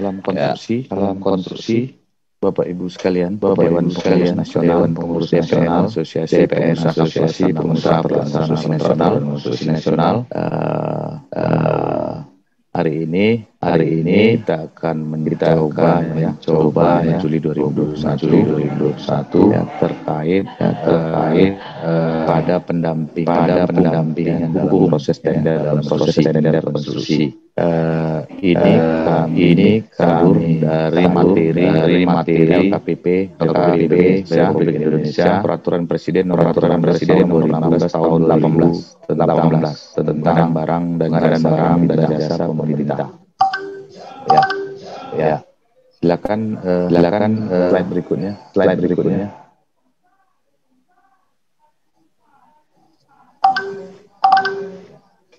dalam konstruksi Bapak Ibu sekalian, Dewan Pengurus Nasional, Pengurus Nasional, Asosiasi Pengusaha Pelaksanaan Asosiasi Nasional. Hari ini kita akan mencoba Juli 2021 ya, terkait pada pendampingan dalam proses tender konstruksi. Ini kami dari materi LKPP Republik Indonesia, Peraturan Presiden Nomor 16 Tahun 2018 tentang barang dan jasa pemerintah. Ya. Silakan slide berikutnya.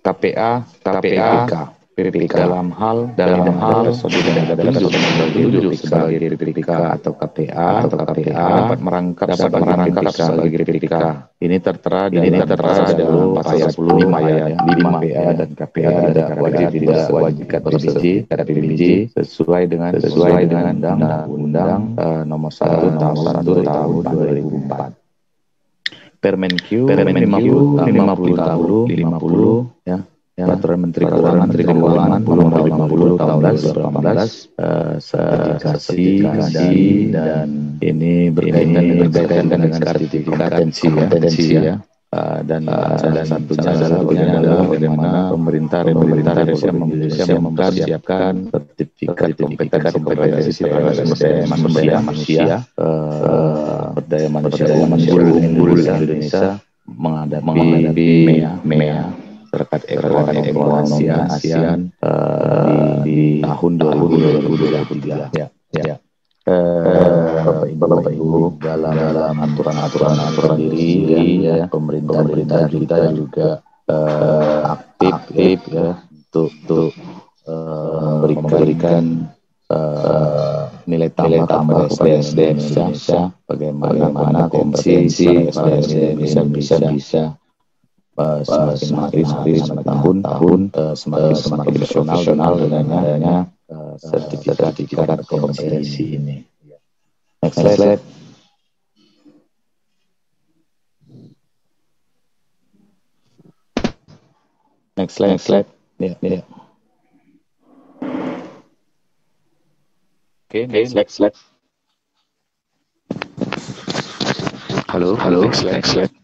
KPA, PPK dalam hal ditunjuk sebagai PPK atau KPA dapat merangkap sebagai PPK. Ini tertera dalam pasal 10 ayat 5 PA dan KPA tidak wajib PBJ sesuai dengan Undang-Undang Nomor 1 Tahun 2004. Permenq 50 ya. Peraturan Menteri Keuangan Nomor 50 Tahun 2018 sertifikasi dan ini berkaitan dengan kompetensi ya. Dan salah satunya adalah bagaimana pemerintah Indonesia mempersiapkan sertifikat kompetensi sumber daya manusia unggul Indonesia menghadapi MEA terkait ekonomi ASEAN di tahun 2023 ya. Bapak Ibu dalam aturan diri ya, pemerintah kita juga aktif ya untuk memberikan nilai tambah kepada SDM Indonesia, bagaimana kompetensi Indonesia bisa semakin tahun semakin profesional dengan adanya sertifikat kompetensi ini. Next slide. Ya. Oke, next slide. Halo, next slide.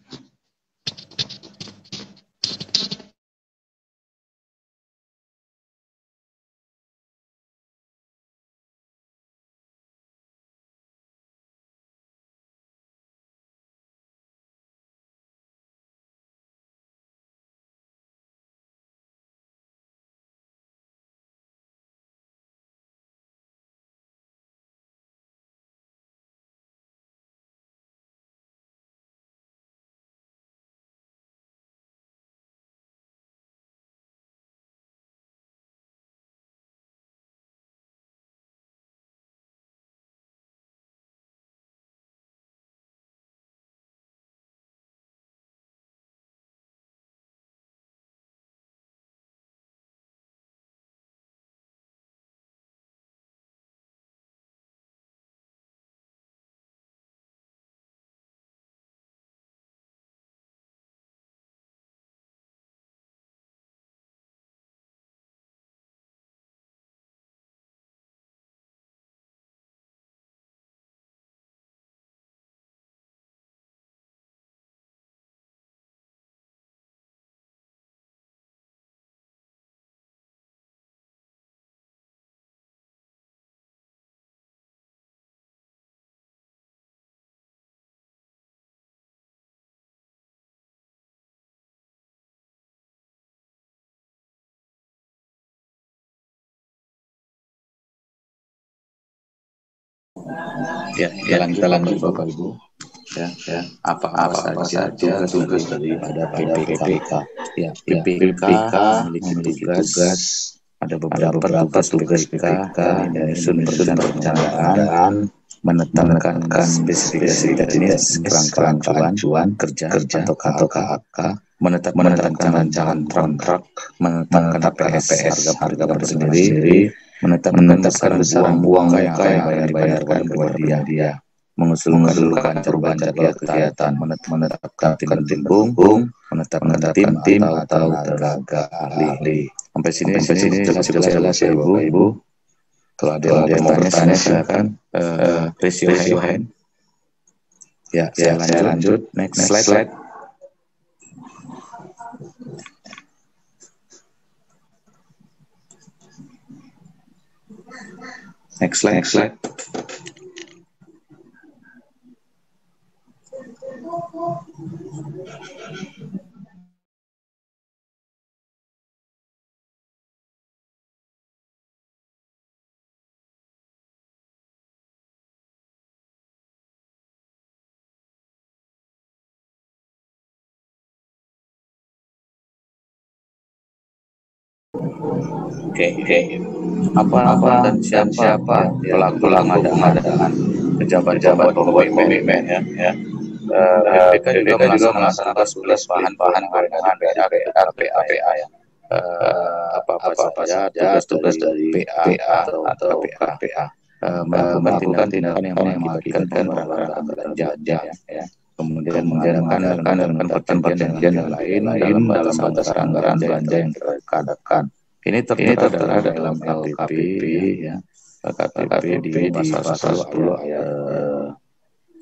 Ya, kita lanjut Bapak Ibu. Ya. Apa saja tugas daripada PPK. Ya, PPK memiliki tugas, ada beberapa tugas PPK, menyusun perencanaan, menetapkan spesifikasi teknis kerangka acuan kerja atau KAK, menetapkan rancangan kontrak, menetapkan HPS harga per sendiri, menetapkan besaran uang muka yang akan dibayarkan kepada dia, mengusulkan perubahan jadwal kegiatan, menetapkan tim pendukung, menetapkan tim atau tenaga ahli. Sampai sini cukup jelas ya Bapak Ibu. Kalau ada yang mau bertanya silakan raise your hand. Ya, saya lanjut. Next slide. Next slide. Oke. Apa dan siapa pelaku pengadaan pejabat BPN ya. BPK juga melaksanakan tugas bahan kewenangan dari PA ya. Apa saja tugas dari PA atau KPA. Melakukan tindakan yang mengakibatkan pemberantasan belanja ya. Kemudian mengadakan perjanjian yang lain dalam batas anggaran belanja yang terkadapkan. Ini tertera dalam LKPP ya. LKPP di pasal 10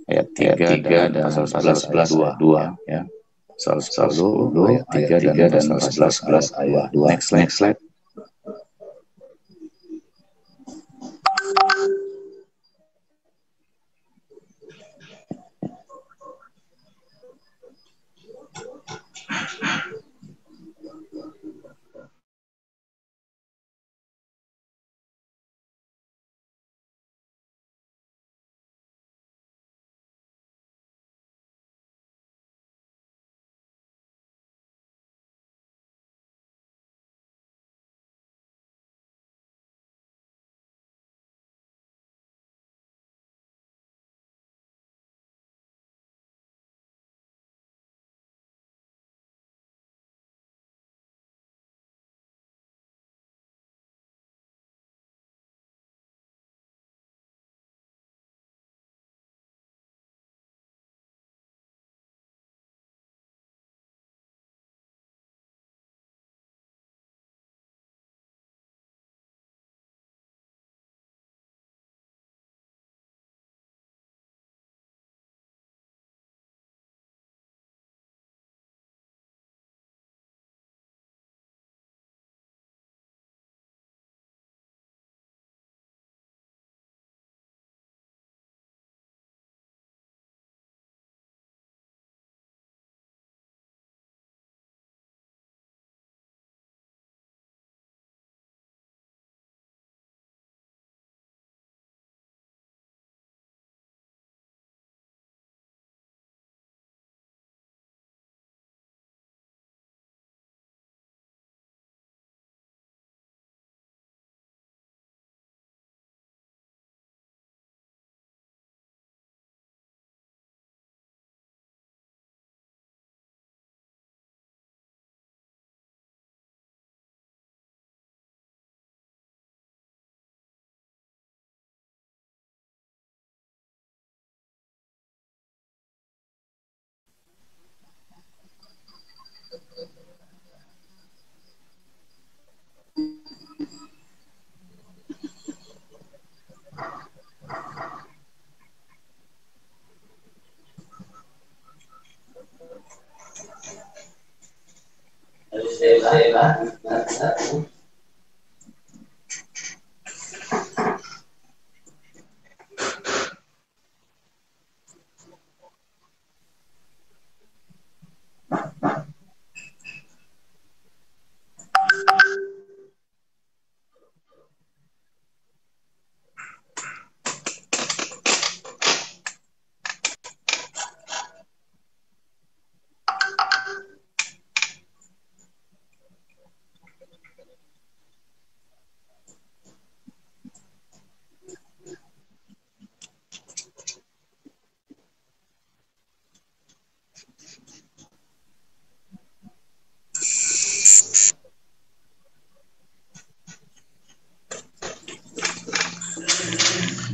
ayat 3 dan pasal 11 ayat 2 ya. Pasal 10 ayat 3 dan pasal 11 ayat 2. Next slide.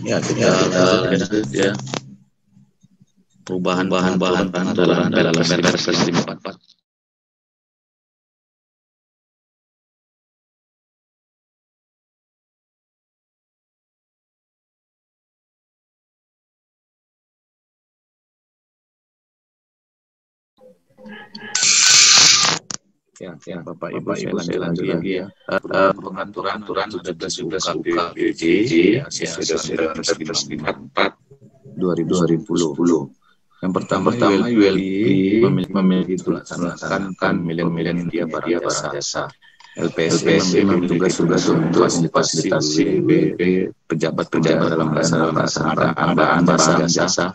Ya, kita lanjut ya. Perubahan dalam Perpres 54. Ya, Bapak Ibu, saya lanjut lagi ya. Pengaturan 17 UKPPJ ya, sesuai dengan Perpres 54 2010. Yang pertama, ULP memiliki melaksanakan pemilihan dia barang jasa. LPSC memiliki tugas untuk memfasilitasi pejabat dalam pengadaan barang jasa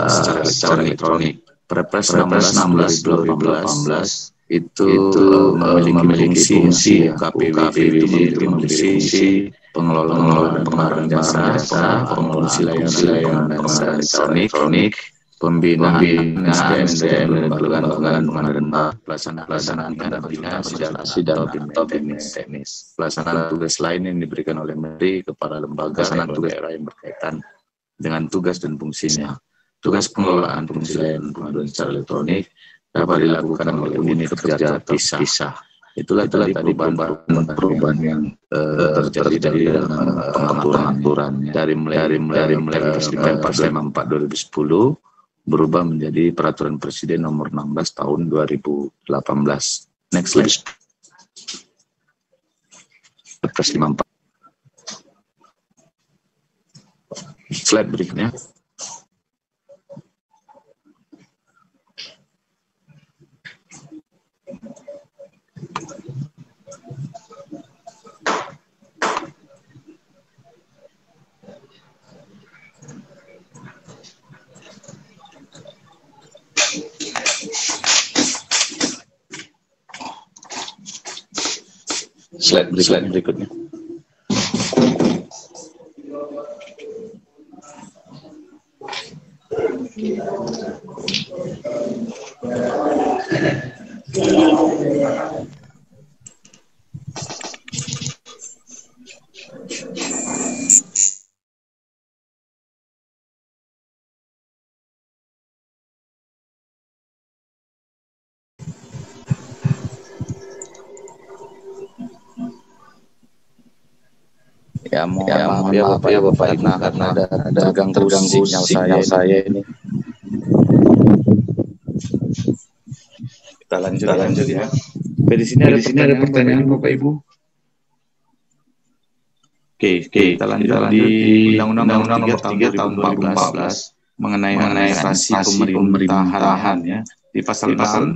secara elektronik. Perpres 16 2018 itu memiliki fungsi ya. KPWJ itu memiliki fungsi pengelolaan pengadaan jasa, promosi layanan pengadaan elektronik, pembinaan SDM dan pengadaan pelaksanaan koordinasi dan teknis. Pelaksanaan tugas lain yang diberikan oleh Menteri kepada lembaga daerah yang berkaitan dengan tugas dan fungsinya. Tugas pengelolaan fungsi layanan pengadaan secara elektronik dapat dilakukan oleh unit kerja terpisah. Itulah tadi perubahan yang terjadi dari dalam pengaturan dari mulai Perpres 54 2010 berubah menjadi Peraturan Presiden Nomor 16 Tahun 2018. Next slide. Perpres 54. Slide berikutnya. Slide berikutnya. Ya, mohon maaf ya Bapak Ibu karena ada terganggu sinyal saya ini. Kita lanjut ya. Di sini ada pertanyaan Bapak Ibu. Oke, kita lanjut di Undang-Undang Nomor 3 Tahun 2014 mengenai administrasi pemerintahan ya. Di pasal 6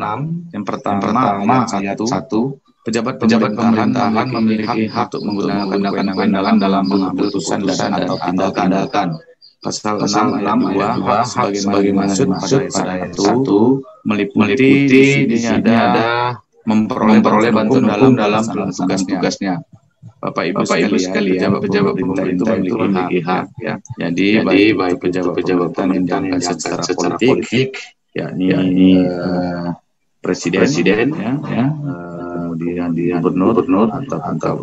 yang pertama ayat 1, pejabat pemerintahan memiliki hak untuk menggunakan kewenangan dalam mengambil keputusan dan atau tindakan. Pasal 6 ayat 2 hak sebagaimana dimaksud pada ayat 1 meliputi di sini ada memperoleh bantuan hukum dalam pelaksanaan tugasnya. Bapak Ibu sekalian, pejabat pemerintah itu memiliki hak ya. Jadi baik pejabat pemerintahan yang diangkat secara politik, yakni presiden ya, kemudian gubernur atau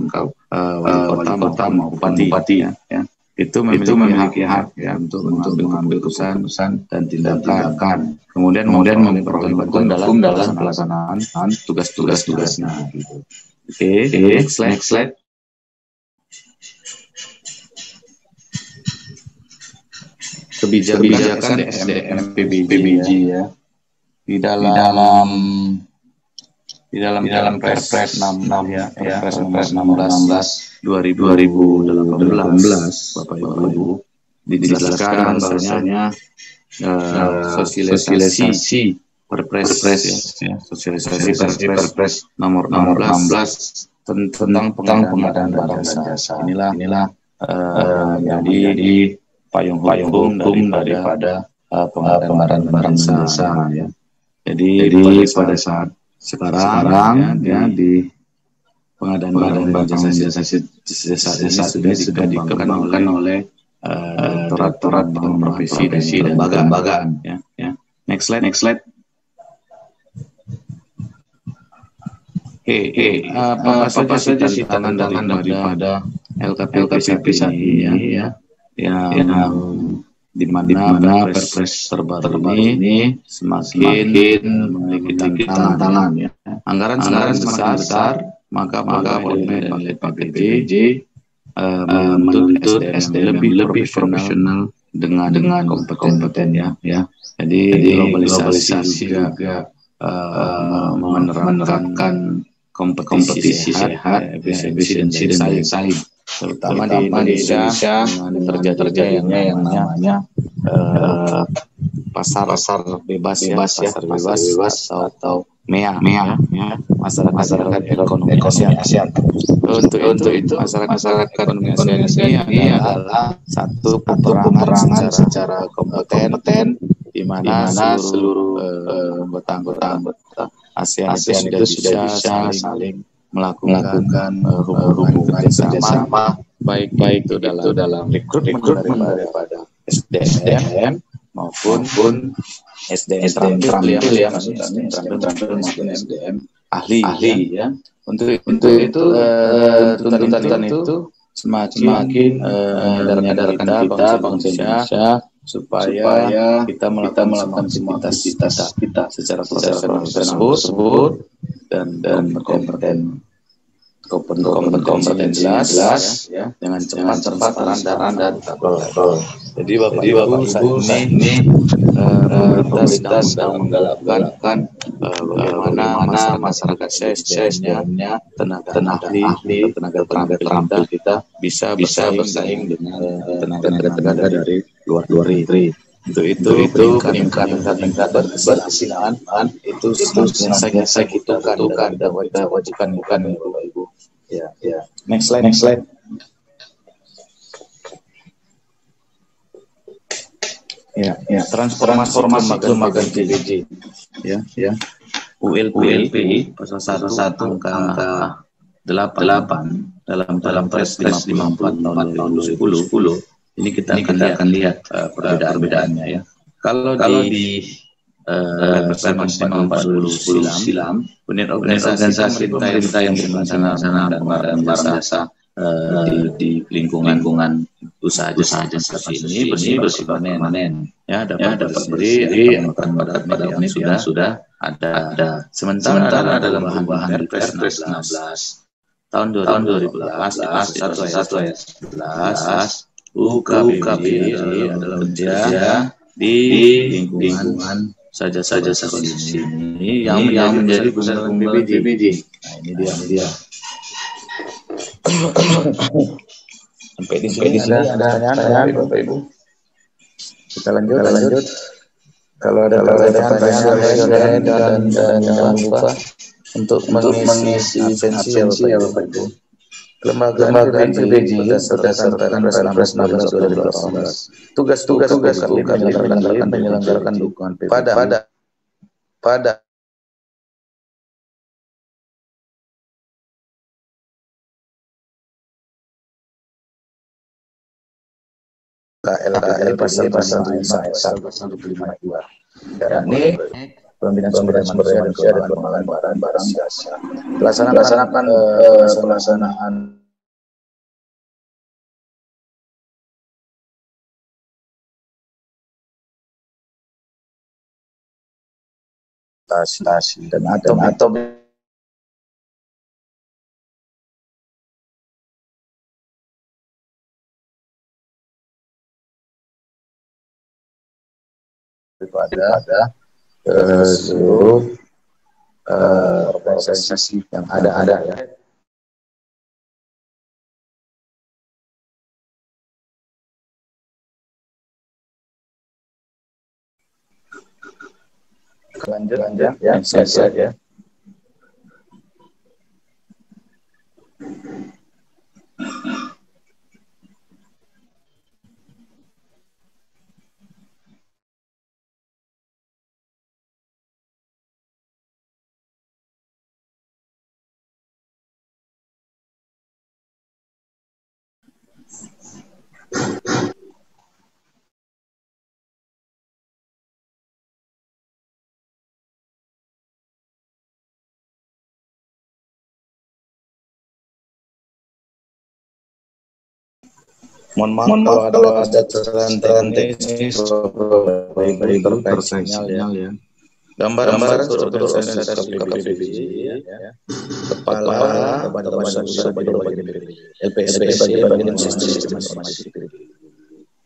wali kota maupun bupati ya. Itu memiliki hak ya untuk mengambil keputusan dan tindakan. Kemudian memperoleh bantuan hukum dalam pelaksanaan tugas-tugasnya. Gitu. Oke, next slide. Kebijakan SDM PBJ ya. Di dalam Perpres 66 ya, Perpres 16 2018 Bapak Ibu dijelaskan bahwasanya sosialisasi Perpres ya, sosialisasi Perpres nomor 16 tentang pengadaan barang dan jasa. Inilah jadi payung hukum daripada pengadaan barang dan jasa ya. Jadi pada saat sekarang ya di pengadaan barang dan jasa sudah dikembangkan oleh Direktorat Profesi dan Lembagaan ya. Next slide. Apa saja sih tantangan daripada LKPP saat ini ya. yang di mana Perpres terbaru ini semakin memiliki tantangan ya. Anggaran semakin besar, maka pegawai dan PPJ menuntut SDM yang lebih profesional dengan kompeten ya. Jadi globalisasi juga menerapkan kompetisi sehat, efisiensi dan daya saing, terutama di Indonesia dengan terjadinya yang namanya pasar bebas atau MEA ya, masyarakat ekonomi ASEAN. Untuk itu masyarakat ekonomi ASEAN ini adalah satu peperangan secara kompeten di mana seluruh anggota ASEAN itu sudah bisa saling melakukan hubungan kerjasama baik itu dalam rekrutmen daripada SDM maupun SDM terampil ya, maksudnya SDM terampil maupun SDM ahli ya. Untuk itu tuntutan itu semakin menyadarkan kita bangsa Indonesia supaya kita melakukan semua aktivitas kita secara profesional tersebut dan kompeten jelas ya, dengan cepat, transparan dan akuntabel. Jadi Bapak Ibu saat ini pemerintah sedang menggalakkan bagaimana masyarakat SDM-nya, tenaga ahli, tenaga terampil kita bisa bersaing dengan tenaga dari luar negeri. Untuk itu peningkatan berkesinambungan itu semakin saya butuhkan dan kita wajibkan bukan Bapak Ibu. Ya. Next slide. Ya. Transformasi lembaga PPJ. Ya. ULP pasal 1 angka 8 dalam Perpres 54 tahun 2010. Ini kita akan lihat perbedaannya ya. Kalau di Perpres 54 silam, unit organisasi pemerintah yang berpelaksana dan barang jasa di lingkungan usaha jasa ini bersifat permanen. Ya, dapat berdiri pada unit yang sudah ada. Sementara dalam perubahan Perpres 16 tahun 2018 satu ayat 11 UKPPD adalah bekerja di lingkungan saja ini yang menjadi pusat PPJ. Nah, ini dia. Sampai di sini ada pertanyaan Bapak Ibu. Kita lanjut. Kalau ada pertanyaan dan jangan lupa untuk mengisi absensi ya Bapak Ibu. Kelembagaan PPJ berdasarkan Perpres 16 2018. Tugas kami menyelenggarakan dukungan PPJ pada KLKL pasal 152. Yakni pembinaan sumber daya manusia dan pengembangan barang jasa. Pelaksanaan dan atau daripada seluruh organisasi yang ada ya. Lanjut ya, saya. Mohon maaf kalau ada kesalahan teknis, baik terkait sinyal ya. Gambaran struktur organisasi KPPBJ ya. Kepala Badan Usaha bagian PBJ. LPSP bagian sistem informasi PBJ.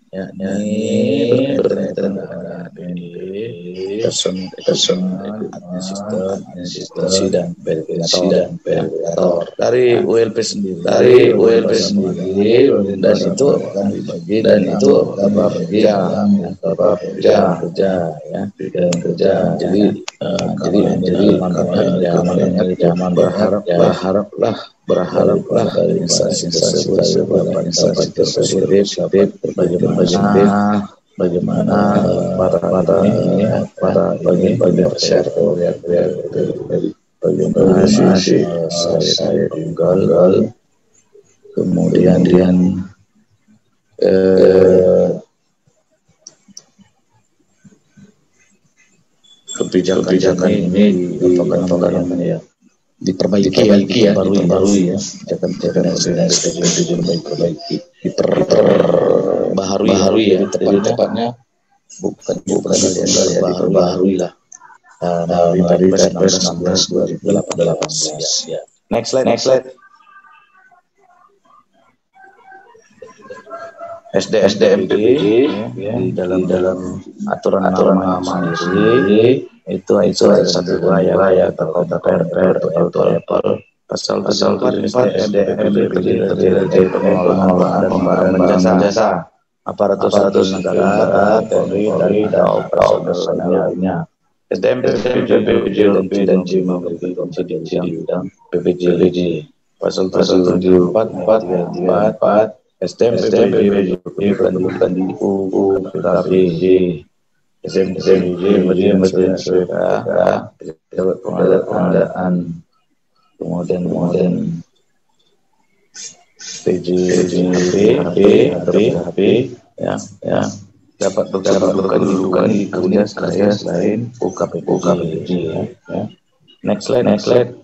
Ya, ini berkaitan dengan APBD, personal, admin sistem, dan verifikator. Dari ULP sendiri, dan itu akan dibagi dalam beberapa kerja ya. Jadi berharaplah dari instansi tersebut bagaimana para bagian sektor ya bagaimana saya tunggal kemudian kebijakan ini diperbaiki ya diperbaharui ya tepatnya bukan diperbaharui lah dari Perpres 16 2018 ya. Next slide. SDM-PBJ ya, di dalam aturan sendiri itu ada satu ya Apple pasal 74 SDM-PBJ terdiri pengelolaan dan pembayaran jasa aparatus negara, Polri dan personel lainnya. SDM-PBJ dan J memiliki kompetensi di bidang PBJ. Pasal 74 SDM-PBJ bukan di UU PKPJ. SDM-PBJ mesti pejabat pengadaan, kemudian PJHP ya dapat berkedudukan di kemudian selain UKPPJ ya. Next slide.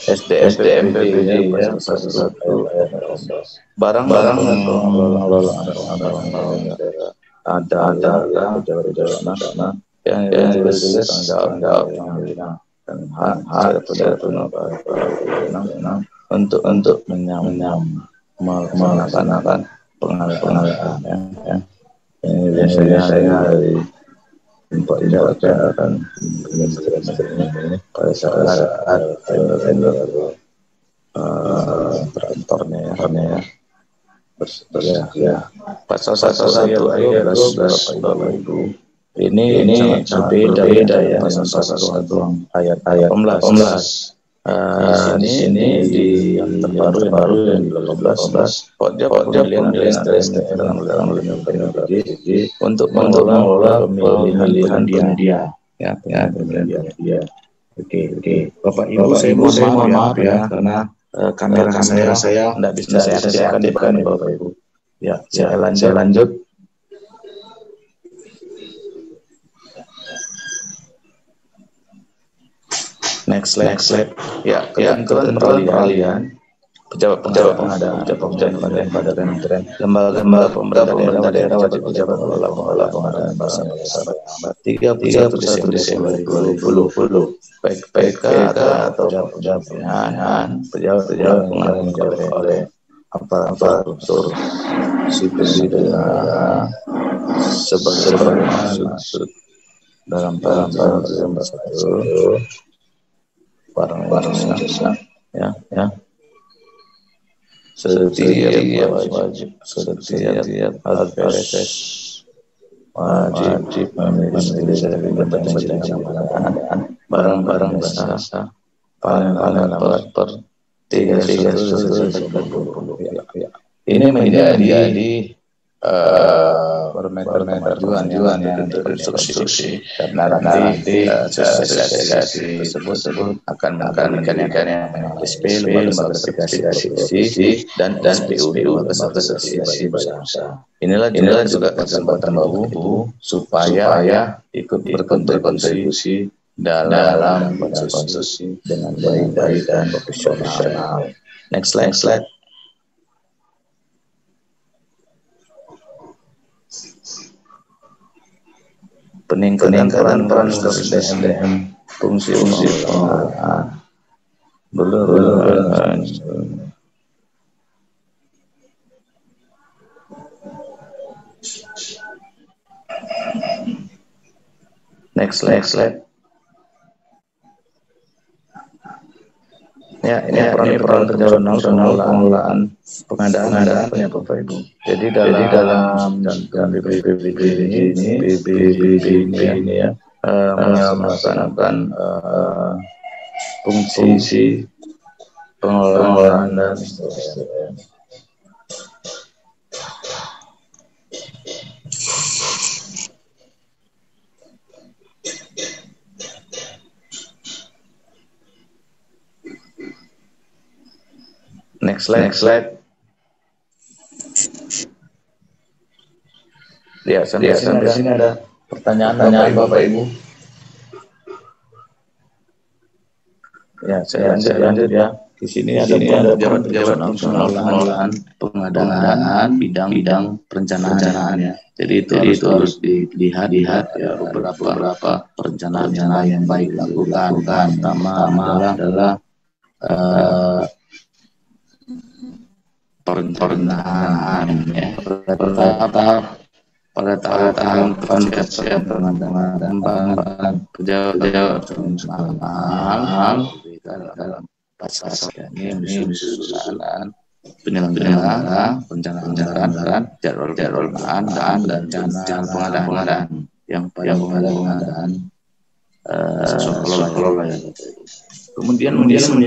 SDM-PBJ pasal 1 barang atau pengelolaan ada pejabat yang jelas tanggung jawab dan hak untuk melaksanakan pengelolaan ya. Ini biasanya dari tempat akan ini pada saat tender operatornya ya. Pasal 1 ayat 12 Bapak Ibu. Ini sangat berbeda ya pasal 1 ayat 18. Di sini yang terbaru yang di 18 pokja pemilihan dalam PBJ untuk mengelola pemilihan dia. Pemilihan dia. Oke. Bapak Ibu saya mohon maaf ya karena kamera saya tidak bisa saya aktifkan Bapak Ibu. Ya, saya lanjut. Next slide. Ya, ketentuan peralihan pejabat pengadaan pada kementerian lembaga pemerintah daerah wajib pejabat pengelola pengadaan barang jasa 31 Desember 2020 baik PK atau pejabat pengadaan oleh aparatur sipil negara sebagai maksud dalam pasal 1 barang jasa ya setiap LPS wajib memiliki barang jasa paling lambat per 31 Desember 2020. Ini menjadi permetujuan yang terinstruksi karena nanti asosiasi tersebut akan memberikan yang SP lembaga sertifikasi dan SPU lembaga sertifikasi badan usaha. Inilah juga kesempatan Bapak supaya ikut berkontribusi dalam bansos dengan baik dan profesional. Next slide. Peningkatan peran SDM, fungsi pengelolaan, Next slide. Ya, ini peran pengelolaan pengadaan ya Bapak Ibu. Jadi dalam PBB ini ya melaksanakan fungsi pengelolaan dan SDM. Next slide. Ya, sampai sini ada pertanyaan Bapak Ibu. Ya, saya lanjut ya. Di sini ada pejabat fungsional pengadaan bidang perencanaan ya. Jadi itu harus dilihat ya beberapa perencanaan yang baik dilakukan. Pertama adalah perencanaan ya. Pada tahap konsep pengadaan pejabat fungsional dalam pasal ini disusun penyelenggara perencanaan jadwal pengadaan dan pengadaan yang pengadaan sekolah ya. Kemudian menyusun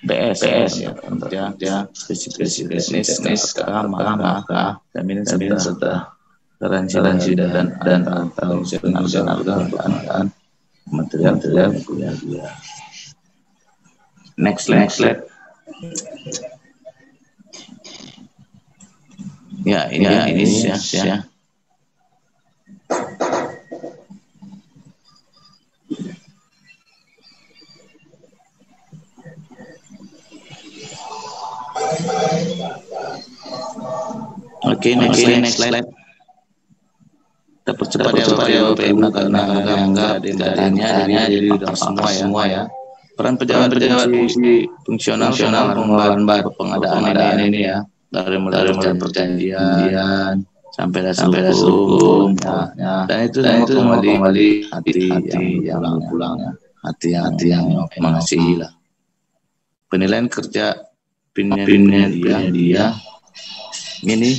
PS ya, spesifikasi teknis, maka jaminan serta garansi dan material kuliah. Next slide. Ya, ini ya. Oke, next slide. Kita percepat ya Bapak Ibu karena tanya jadi udah semua ya. Peran pejabat fungsional pengelolaan pengadaan ini ya, dari mulai perjanjian sampai dasar hukum ya. Dan itu kembali hati yang pulang ya, hati yang mengasihi lah. Penilaian kerja penyedia ini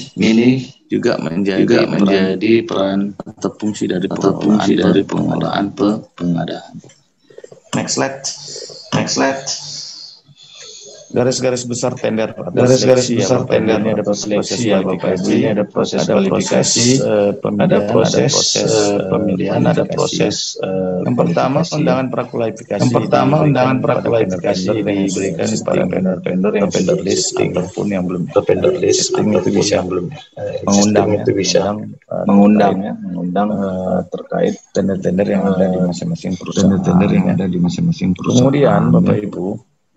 juga menjadi peran atau fungsi dari pengelolaan pengadaan. Next slide. Garis-garis besar tender. Ini ada proses seleksi ya Bapak Ibu. Ini ada proses kualifikasi, ada proses pemilihan, ada proses yang pertama undangan prakualifikasi. Diberikan kepada vendor yang vendor listing ataupun yang belum vendor listing itu bisa mengundang terkait tender-tender yang ada di masing-masing perusahaan.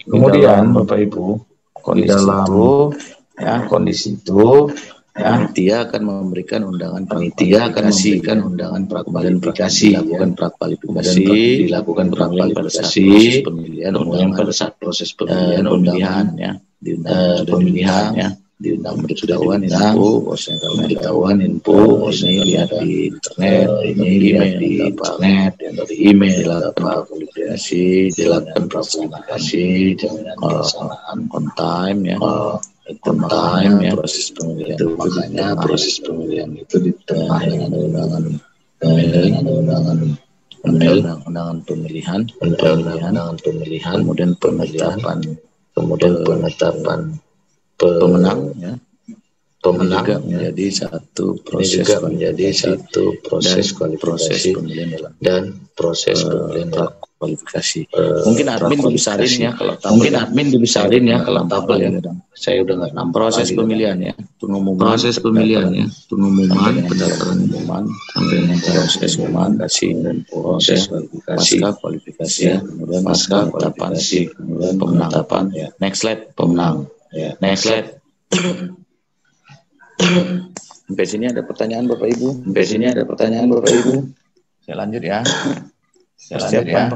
Kemudian Bapak Ibu, kondisi itu panitia akan memberikan undangan prakualifikasi, dilakukan prakualifikasi, pada saat proses pemilihan ya, diundang pemberitahuan info, ini lihat di internet, dari email, dilakukan kualifikasi, dilakukan prakualifikasi, on time ya. Proses pemilihan itu makanya proses pemilihan itu di tengah dengan undangan pemilihan, kemudian penetapan pemenang ya, pemenang menjadi satu proses kualifikasi dan proses pemilihan dalam kualifikasi. Mungkin admin dibesarin ya kalau tabel ya. Saya udah nggak nampak proses pemilihan ya, pengumuman pendaftaran umuman sampai dengan proses kualifikasi dan proses pasca kualifikasi ya, kemudian penetapan ya. Next slide, pemenang ya. Next slide. Sampai sini ada pertanyaan Bapak Ibu? Saya lanjut ya. Persiapan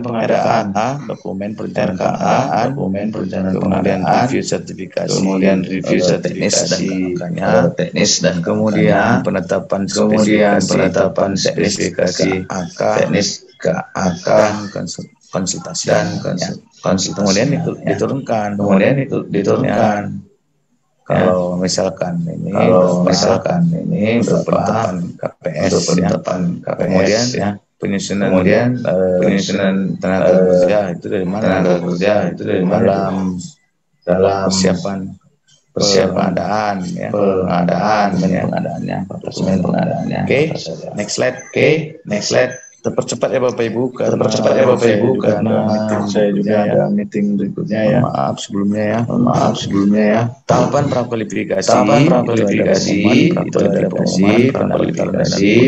pengadaan dokumen perencanaan pengadaan, kemudian review sertifikasi, teknis dan kemudian penetapan spesifikasi teknis ke AK dan konsultasi kemudian diturunkan. Kalau misalkan ini penetapan KPS ya, penyusunan tenaga kerja itu dari mana? Dalam persiapan pengadaannya. Oke, next slide. Terpercepat ya Bapak Ibu karena saya juga ada meeting berikutnya ya. Maaf sebelumnya ya. Tahapan prakualifikasi itu ada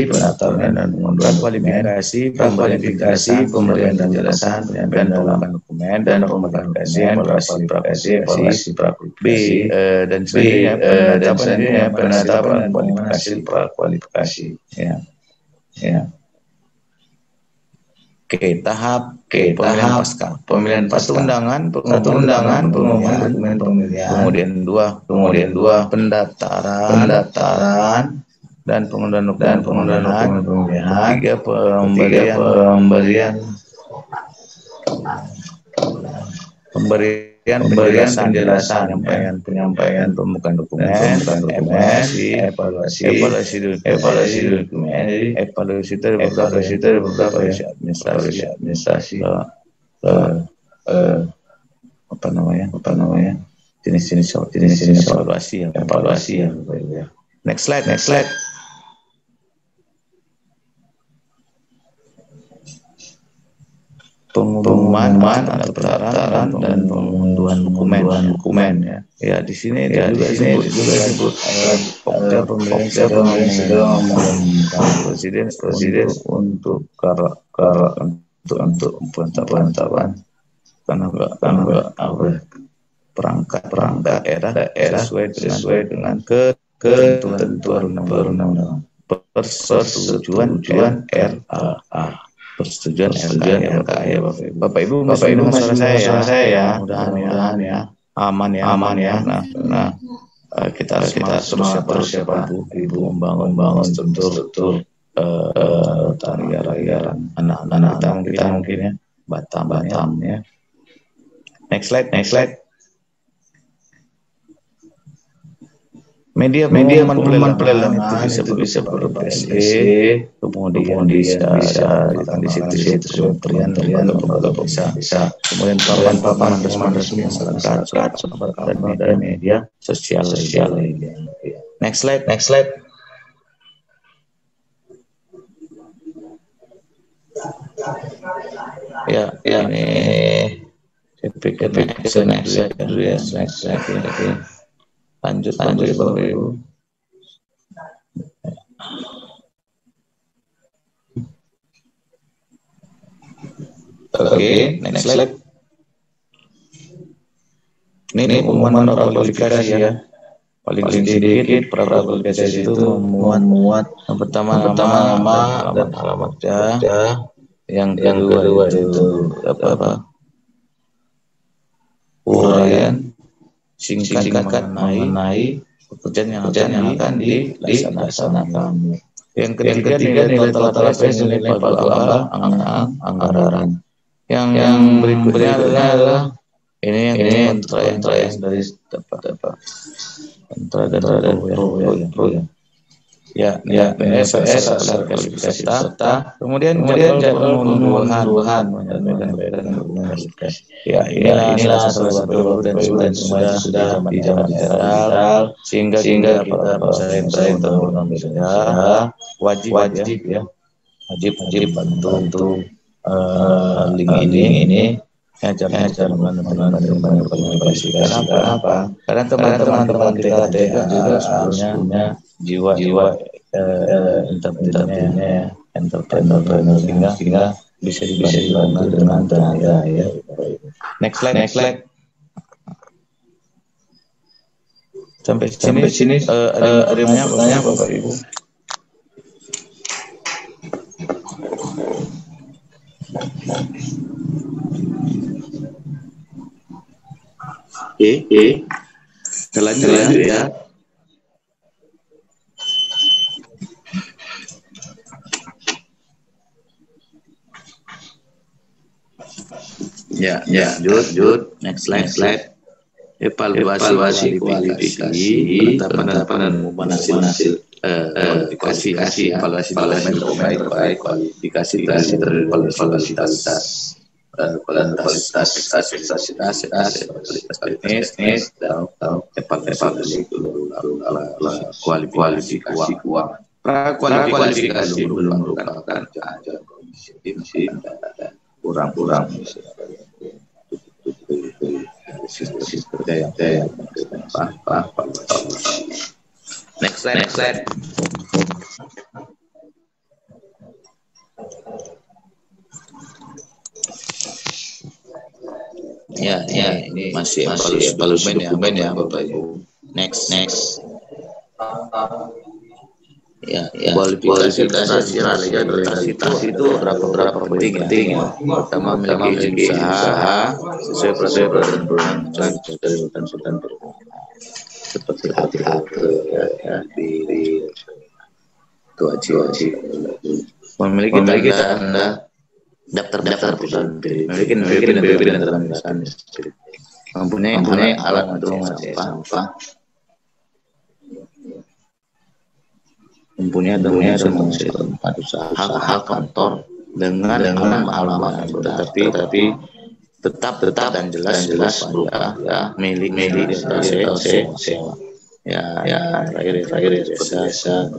pendaftaran dan pengunduhan prakualifikasi, pemberian penjelasan, penyampaian dokumen dan evaluasi prakualifikasi. Dan selanjutnya penetapan hasil prakualifikasi ya. Tahap pemilihan pasca. Undangan, pengumuman dokumen pemilihan. Kemudian dua pendaftaran dan pengunduhan dokumen pemilihan. Tiga pemberian penjelasan, penyampaian pembukaan dokumen, evaluasi dokumen, evaluasi dari beberapa administrasi, jenis-jenis evaluasi ya. Next slide. Pengumuman atau pendaftaran dan pengunduhan dokumen ya. Ya di sini dia juga disebut pemilihan presiden untuk penetapan perangkat daerah sesuai dengan ketentuan undang-undang persetujuan RA. Persetujuan RKA ya Bapak Ibu masih dengar suara saya ya. Mudah-mudahan ya aman ya. Nah, kita harus persiapan Ibu membangun struktur tarian anak-anak kita mungkin ya, Batam ya. Next slide. Media pelelangan itu bisa berupa PSE, kemudian bisa di situ kementerian lembaga bisa, kemudian papan resmi masyarakat dan media sosial lainnya. Next slide. Ya ini next slide dulu ya. Lanjut Bapak Ibu. Oke, next slide. Ini pengumuman prakualifikasi ya. Paling sedikit prakualifikasi itu memuat yang pertama nama dan alamat kerja. Yang kedua itu uraian singkat mengenai pekerjaan yang akan dilaksanakan. Yang ketiga nilai total nilai pagu anggaran. Yang berikutnya adalah ini yang dari dapat kontra dan pro ya. ya, PNPS klarifikasi peserta, kemudian jadwal pengunduhan menyampaikan klarifikasi. Ya, inilah salah satu baru dan sudah di zaman digital, sehingga para peserta undang-undang Indonesia wajib ya, wajib bantu link ini. Cara melakukan klarifikasi. Kenapa? Karena teman-teman TKT juga sebetulnya jiwa entrepreneur sehingga bisa dibantu dengan tenaga ya. Next slide. Sampai sini ada yang bertanya Bapak Ibu. Oke. Lanjut ya. Ya, lanjut. Next slide. Evaluasi kualifikasi, penetapan dan pengumuman hasil kualifikasi, evaluasi baik kualifikasi kualitas teknis dan evaluasi kualifikasi keuangan. Prakualifikasi belum merupakan kondisi kurang Next slide. Ya, ini masih evaluasi dokumen ya Bapak Ibu. Next. Ya, kualifikasi realitas itu berapa penting ya. Pertama, memiliki usaha sesuai prosedur dan konsultan seperti ya di wajib memiliki tanda daftar perusahaan, memiliki dan perusahaan, mempunyai alat untuk mengolah sampah, mempunyai tempat usaha kantor dengan alamat tapi tetap dan jelas berupa ya milik sewa ya terakhir jasa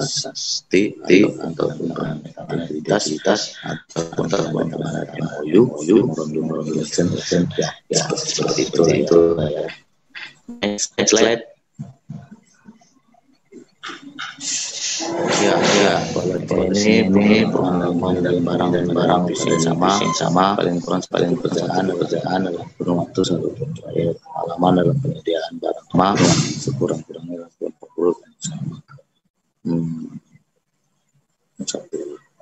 sasti atau aktivitas ataupun perbankan MOU ya seperti itu ya. Next slide. Ya, ini pengalaman dan barang sama paling kerjaan adalah penuh waktu selalu pengalaman dalam penyediaan barang sama sekurang-kurangnya 40 sama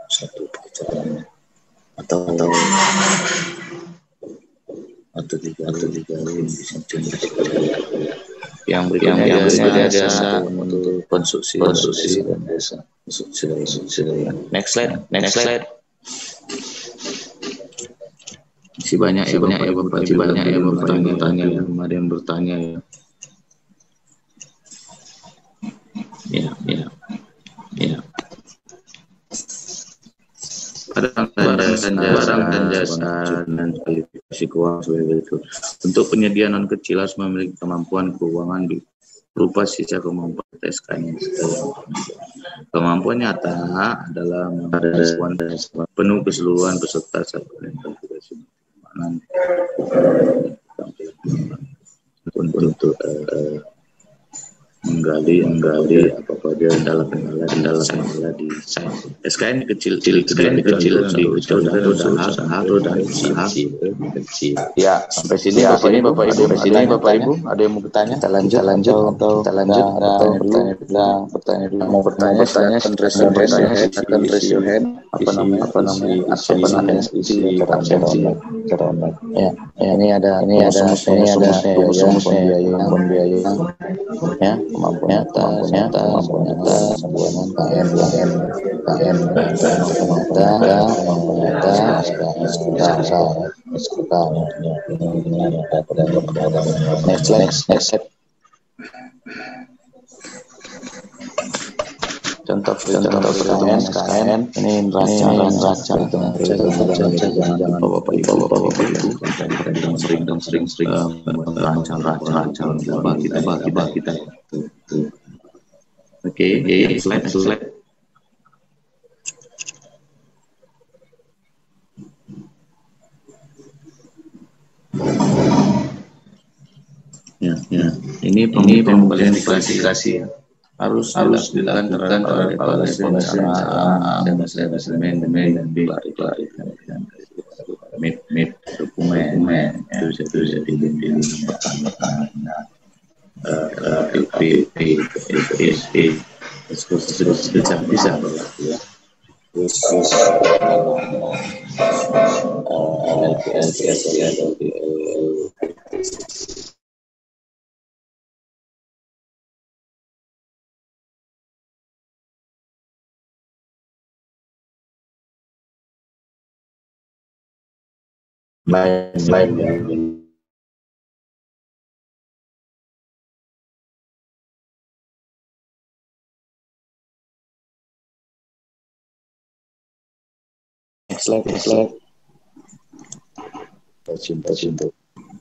satu pekerjaan atau tiga bisa yang berikutnya jasa untuk konstruksi dan desa. Next slide. Masih banyak ya Bapak, banyak yang bertanya, ada yang bertanya ya. Ada barang dan jasa dan kualifikasi keuangan sebagai berikut. Untuk penyediaan non kecil harus memiliki kemampuan keuangan berupa sisa kemampuan SK-nya. Kemampuan nyata adalah penuh keseluruhan peserta kualifikasi untuk menggali apa dia kendala di SKN kecil dan ya. Sampai sini Bapak Ibu ada yang mau bertanya? Kita lanjut atau mau bertanya silakan raise your hand. Apa namanya isi ya. Ini ada pembiayaan ya, kemampuan nyata next. contoh perhitungan SKN ini neraca jangan bapak ibu sering merancang kita. Oke, slide. Ya. Ini pembelian klasifikasi harus dilakukan terhadap evaluasi rencana dan manajemen dan klarifikasi dokumen itu bisa dilimpahkan bisa berlaku ya. Khusus baik. Next slide.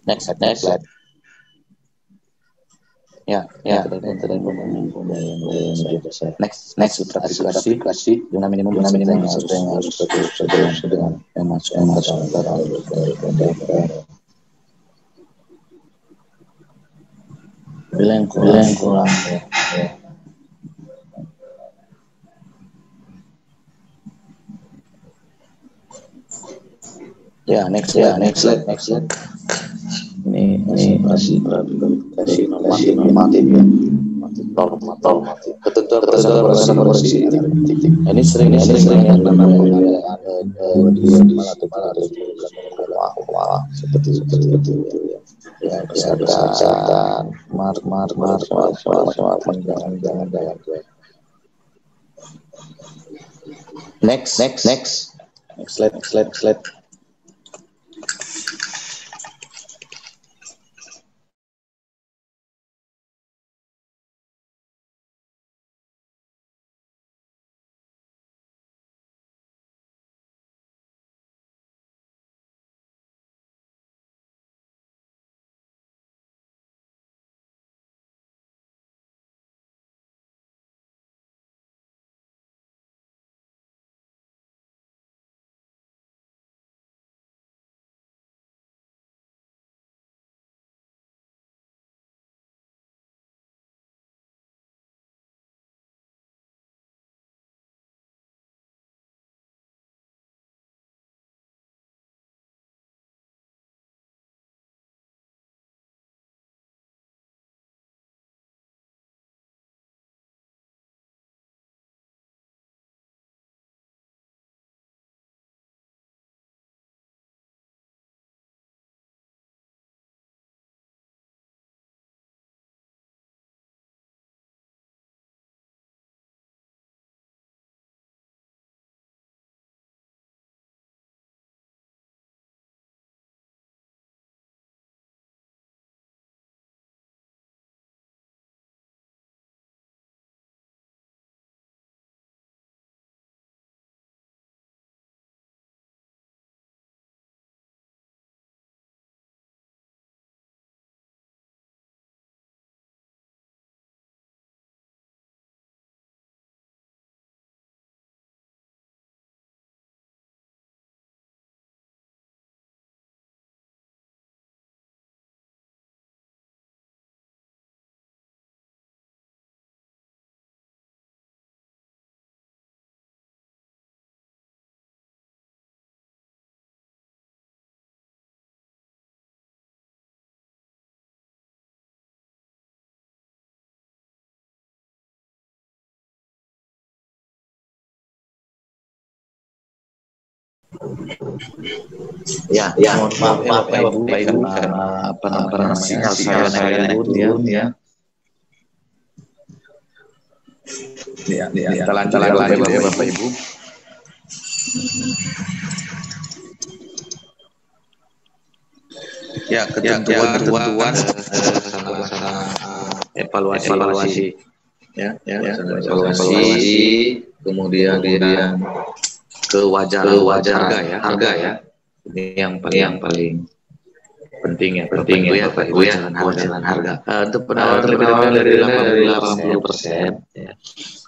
Next slide. Ya. Next klasifikasi dengan minimum yang harus dengan yang masuk yang kurang ya. Ya, next slide. Ini masih normatif ya. Ketentuan operasi. Ini sering ya seperti itu ya. Ya, kesehatan, jangan. Next slide. Ya, mohon maaf ya Bapak Ibu karena sinyal saya turun ya. Ya, kita lanjut ya Bapak Ibu. Ya, ketentuan evaluasi evaluasi, kemudian kewajaran harga ya. Ini yang paling penting ya, Bapak Ibu ya, kewajaran harga. Untuk penawaran lebih dari 80%, ya.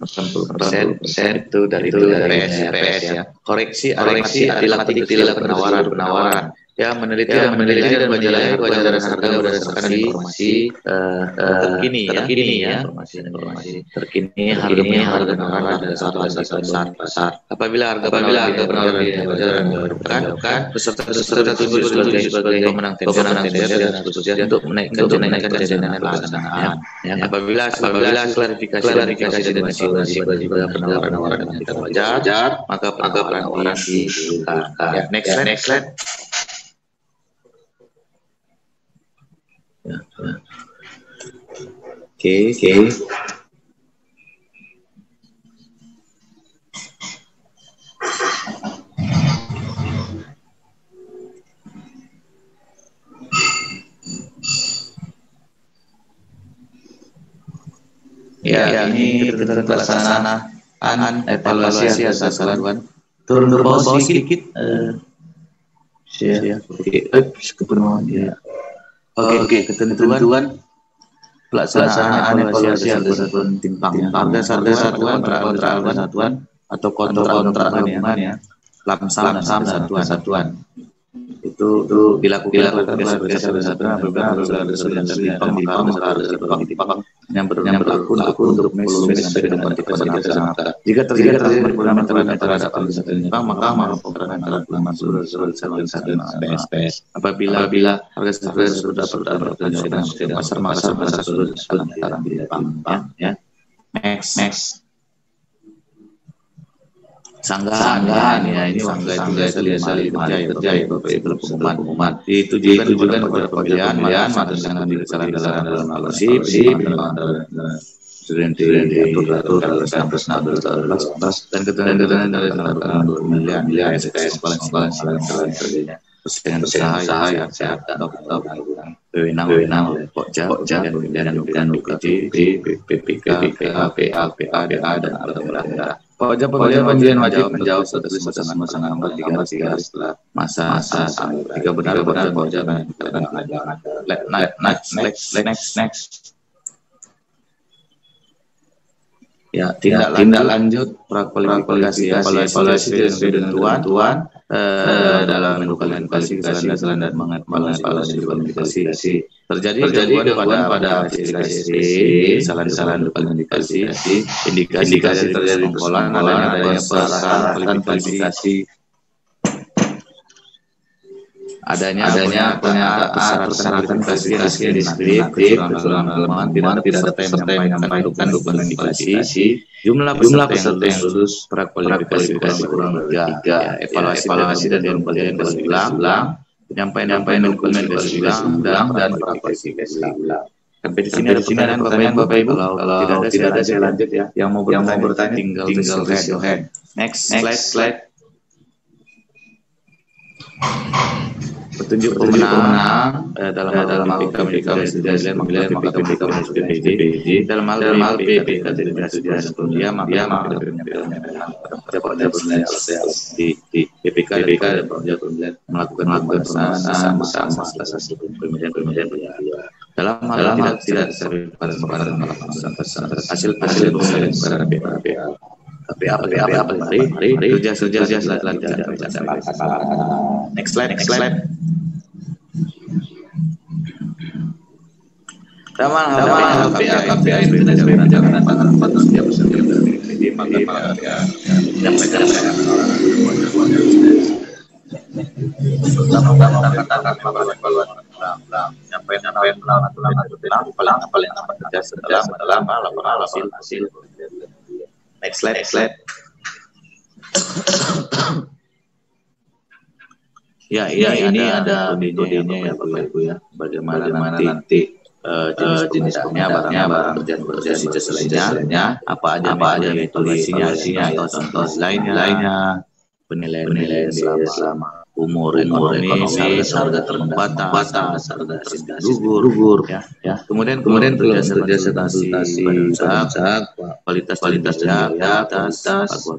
80% itu dari PS ya. Koreksi adilah penawaran. Ya, meneliti dan menilai kewajaran harga berdasarkan informasi terkini ya, informasi terkini harga penawaran pada saat pasar. Apabila harga penawaran di wajar ditetapkan, peserta dituju sebagai pemenang tender dan seterusnya untuk menaikkan jaminan pelaksanaan. Apabila klarifikasi dan evaluasi penawaran yang tidak wajar, maka penawaran dihilangkan. Ya, next slide. Oke. Ya, ini ketentuan pelaksanaan evaluasi atas satuan. Turun ke bawah sedikit. Kepenuhan ya. Oke, ketentuan pelaksanaan evaluasi atas satuan timpang. Harga satuan atau kontrak gabungan ya. Lamsam satuan. Itu dilakukan sebagai satuan apabila harga satuan timpang yang berlaku untuk sesuai dengan ketentuan harga. Jika terjadi perbedaan terhadap harga satuan timpang, maka pemberantasan terhadap satuan SPS. Apabila harga satuan sudah berjalan di pasar satuan timpang ya. Next. Sanggahan ya, ini sanggahan itu biasa kerja ya Bapak Ibu pengumuman. Ditujukan kepada pemilihan mata dengan dilaksanakan dalam evaluasi dan diatur dalam dan ketentuan dari pemilihan SPS paling sebagainya. Usaha yang sehat dan wewenang Pokja dan pemilihan UKT, PPK, PA dan daerah. Pokja pemilihan wajib menjawab status pasangan nomor 3 setelah masa 3 benar Pokja next. Ya, tindak lanjut prakualifikasi evaluasi sesuai dengan ketentuan dalam kualifikasi kesalahan dan mengevaluasi kualifikasi. Terjadi gangguan pada kesalahan kualifikasi, indikasi terjadi persekongkolan adanya persyaratan kualifikasi, adanya persyaratan klasifikasi yang deskriptif, kecurangan tidak serta yang menyampaikan dokumen kualifikasi, jumlah peserta yang lulus prakualifikasi kurang 3, evaluasi dan kualifikasi ulang, penyampaian dokumen kualifikasi ulang dan prakualifikasi ulang. Sampai di sini ada pertanyaan Bapak Ibu. Kalau tidak ada saya lanjut ya. Yang mau bertanya tinggal raise your hand. Next slide. Petunjuk pemenang dalam PPK pemilihan PPD dalam hal PPK tidak sebelumnya maka di PPK dan pemilihan melakukan bersama atas pemilihan dalam hal tidak hasil tapi apa kerja setelah next slide. Dalam KPI itu tidak menjalankan batas setiap peserta PPD maka paling kerja setelah hasil. Next slide. Ya, ini ada metodenya ya Bapak Ibu ya. Bagaimana nanti jenis barangnya, barang kerjaan selainnya, apa aja metodenya atau contoh lainnya, penilaian selama umur ekonomi, harga terbatas, harga gugur, ya. Kemudian kalau untuk jasa konsultasi badan usaha, kualitas kualitas,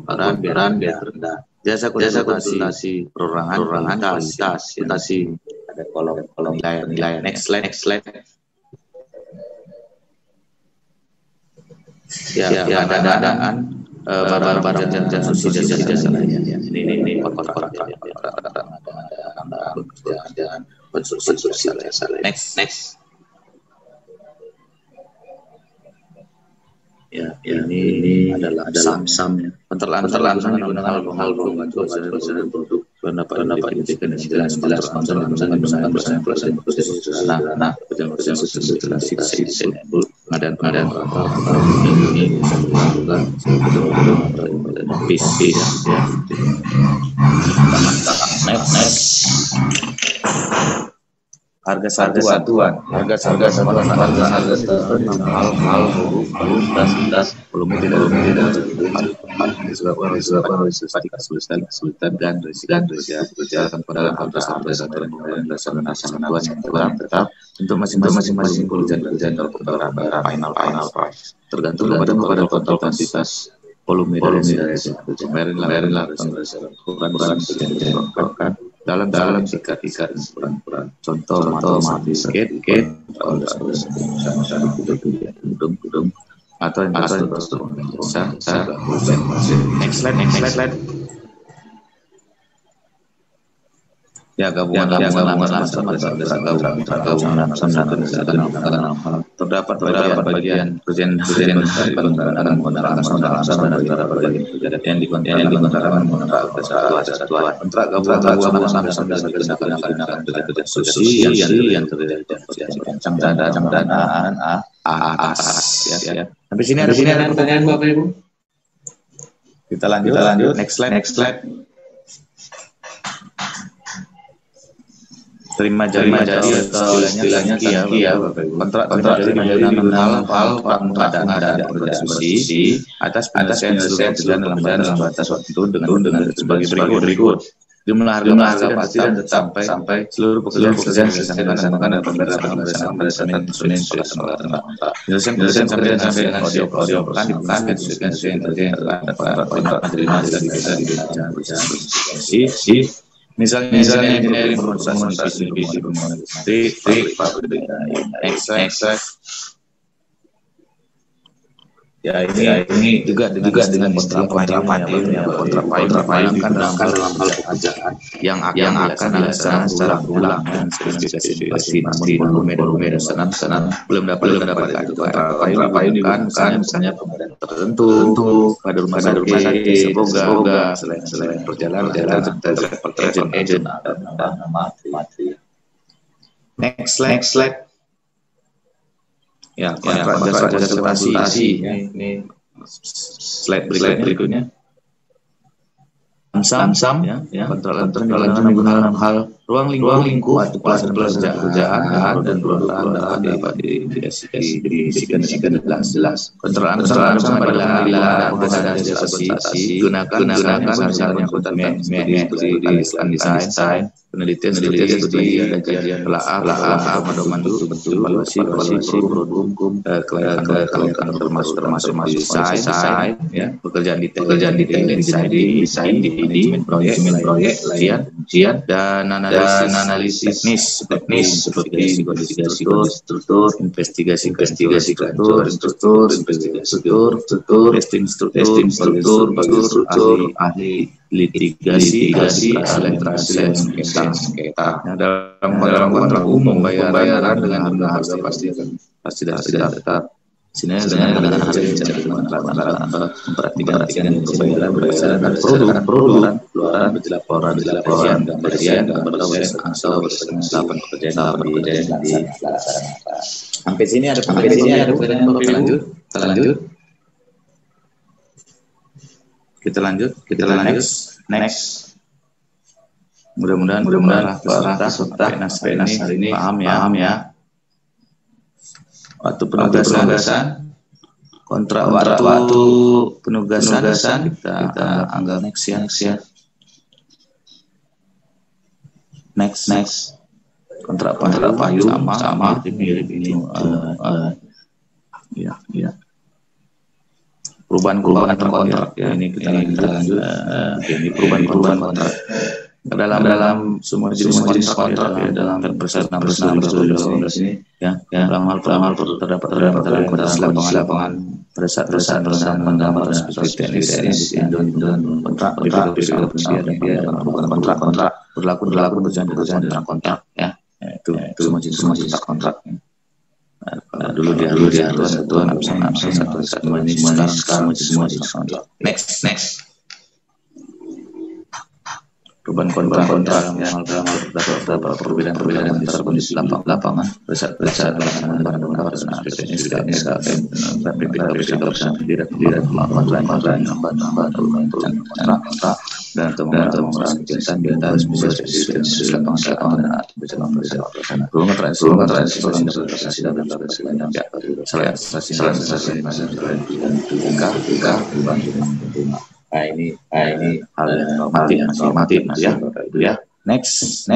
paguan biaya rendah. Jasa konsultasi perorangan, kualitas, ada kolom penilaian. Next slide. Ya, pengadaan barang jasa lainnya. Ini kontrak pekerjaan konstruksi jasa lain. Next. Ya, ini adalah SAM ya. Penterlaan menggunakan hal produk pendapat individu jelas pengerjaan pengadaan ini harga satuan belum kesulitan dan risiko pada tetap untuk masing-masing pekerjaan final price tergantung pada total kuantitas volume dari kemarin ukuran dalam tingkat ukuran contoh mati skate gedung atau infrastruktur bisa. Next slide. Ya, gabungan terdapat bagian bagian yang dikontrak kontrak yang terdiri dari danaan atas ya. Sampai sini ada pertanyaan Bapak Ibu? Kita lanjut. Next slide. Terima jadi atau istilahnya ya, kontrak jadi nominal pengadaan dan konstruksi atas penyelesaian seluruh pekerjaan dalam batas waktu dengan sebagai berikut. Jumlah harga pasti dan sampai seluruh pekerjaan dilaksanakan dan pemberesan penyelesaian sampai dengan audio kan dipublikasikan sesuai yang terjadi dari misalnya informasi ya ini juga dengan kontrak payung kan dalam hal pekerjaan yang akan dilaksanakan secara berulang dan spesifikasi namun volume dan senam belum dapat kontrak payung kan misalnya pengadaan tertentu pada rumah sakit semoga selain perjalanan agent nama next slide. Ya, kontrak jasa konsultasi ini slide berikutnya. Samsam ya, kontrak menggunakan hal ruang lingkup atau pekerjaan dan perubahan dapat didefinisikan jelas. Kontrak pada pengadaan jasa konsultasi gunakan misalnya konten desain penelitian kajian telah pedoman evaluasi produk kelengkapan termasuk desain ya, pekerjaan detail desain manajemen proyek ujian dan analisis teknis seperti struktur, investigasi testing struktur ahli litigasi sengketa. Dalam kontrak umum bayaran dengan harga pasti tetap. Sini dengan harga memperhatikan pembayaran berdasarkan produk keluaran laporan kajian pekerjaan sampai sini ada pertanyaan Bapak kita lanjut next. Mudah-mudahan peserta hari ini paham ya. Waktu penugasan kontrak waktu penugasan kita anggap next ya. Next kontrak payung sama mirip itu. Ya. Perubahan kontrak ya. Ini kita lanjut. Ini perubahan kontrak. Dalam semua jenis kontrak ya, dalam Perpres 16/2018 ini ya, dalam hal terdapat lapangan pada saat pendapat seperti teknis dan kontrak kontrak berlaku berjalan tentang kontrak ya. Itu semua jenis kontrak. Dulu dia satuan ini sekarang semua jenis kontrak. Next. Perubahan kontrak yang dapat perbedaan antara kondisi lapangan berdasarkan pendapat ini sudah tidak melakukan kontrak dan teman-teman kegiatan di antara lapangan dan perubahan Nah ini hal yang normatif ya. Next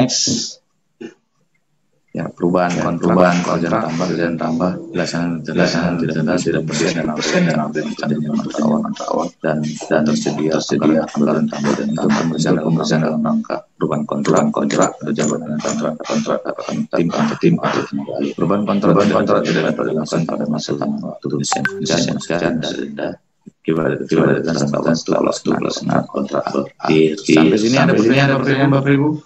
ya, perubahan kontrak kerjaan tambah belasan tidak persen dan tersedia anggaran tambahan dan pemeriksaan dalam rangka perubahan kontrak jabatan kontrak tim perubahan kontrak tidak dapat dilakukan pada masa waktu dan denda akibat kesempatan setelah pelaksanaan kontrak berakhir. Sampai sini ada pertanyaan Bapak Ibu?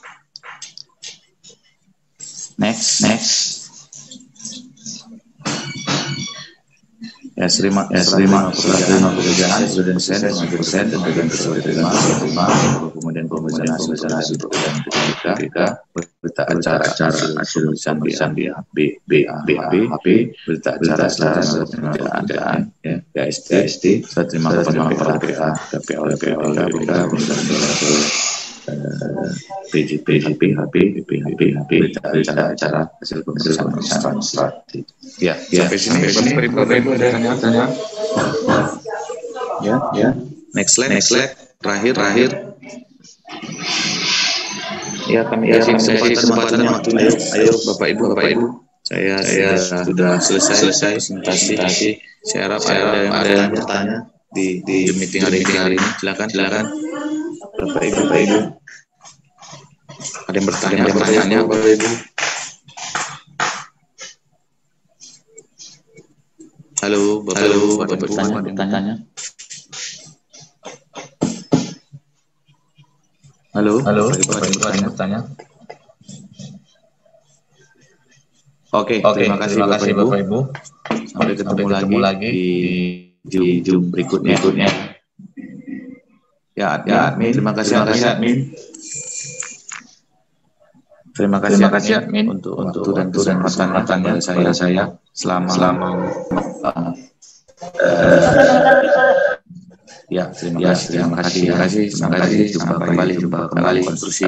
Next. Ya, terima pekerjaan sudah desain 100% dan bagian sesuai terima kemudian pemeriksaan hasil ketika berita acara hasil pemeriksaan BAP berita acara pekerjaan ya PST saya terima PA PJP berita acara hasil pemeriksaan administratif. Ya, sampai sini Bapak Ibu ada tanya-tanya? Ya. Next slide. Terakhir. Ya, kami kasih kesempatan waktunya. Ayo Bapak Ibu. Saya sudah selesai presentasi. Saya harap ada yang bertanya di meeting hari ini. Silakan. Bapak Ibu. Ada yang bertanya Bapak Ibu? Halo, Bapak Ibu, ada bertanya? Halo, Bapak Ibu ada yang bertanya? Oke, terima kasih Bapak Ibu. Sampai ketemu lagi di Zoom berikutnya. Ya, admin. Terima kasih admin. Terima kasih admin untuk waktu dan kesempatan pada saya selama ya terima kasih. Sampai jumpa kembali konstruksi.